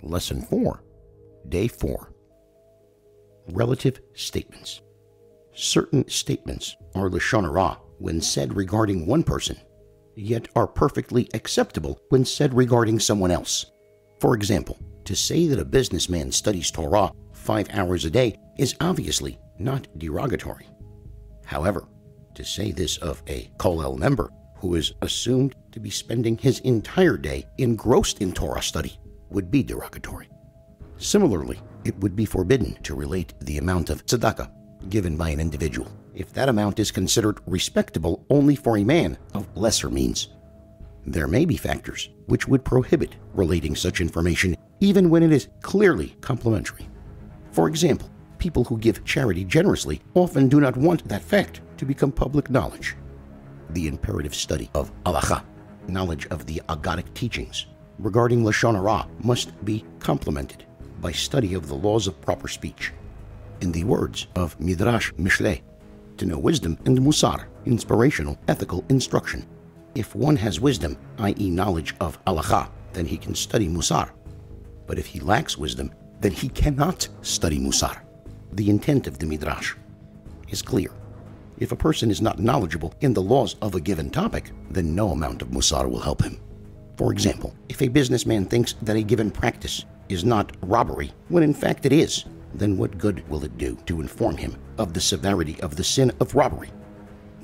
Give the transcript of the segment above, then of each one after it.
Lesson 4, Day 4. Relative statements. Certain statements are lashon hara when said regarding one person, yet are perfectly acceptable when said regarding someone else. For example, to say that a businessman studies Torah 5 hours a day is obviously not derogatory. However, to say this of a kollel member who is assumed to be spending his entire day engrossed in Torah study would be derogatory. Similarly, it would be forbidden to relate the amount of tzedakah given by an individual if that amount is considered respectable only for a man of lesser means. There may be factors which would prohibit relating such information even when it is clearly complimentary. For example, people who give charity generously often do not want that fact to become public knowledge. The imperative study of halacha, knowledge of the Aggadic teachings regarding lashon hara, must be complemented by study of the laws of proper speech. In the words of Midrash Mishlei, to know wisdom and musar, inspirational ethical instruction. If one has wisdom, i.e. knowledge of halacha, then he can study musar. But if he lacks wisdom, then he cannot study musar. The intent of the Midrash is clear. If a person is not knowledgeable in the laws of a given topic, then no amount of musar will help him. For example, if a businessman thinks that a given practice is not robbery, when in fact it is, then what good will it do to inform him of the severity of the sin of robbery?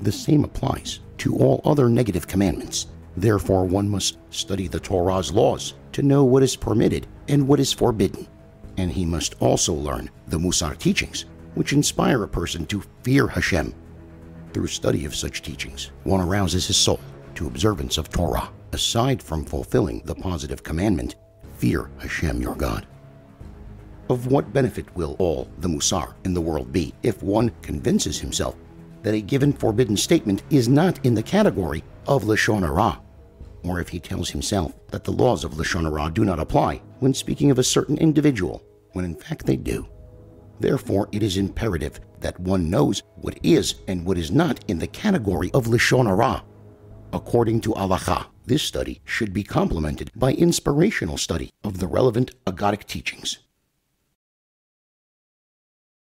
The same applies to all other negative commandments. Therefore, one must study the Torah's laws to know what is permitted and what is forbidden. And he must also learn the musar teachings, which inspire a person to fear Hashem. Through study of such teachings, one arouses his soul to observance of Torah, aside from fulfilling the positive commandment, fear Hashem your God. Of what benefit will all the musar in the world be if one convinces himself that a given forbidden statement is not in the category of lashon hara, or if he tells himself that the laws of lashon hara do not apply when speaking of a certain individual, when in fact they do? Therefore, it is imperative that one knows what is and what is not in the category of lashon hara. According to halacha, this study should be complemented by inspirational study of the relevant Aggadic teachings.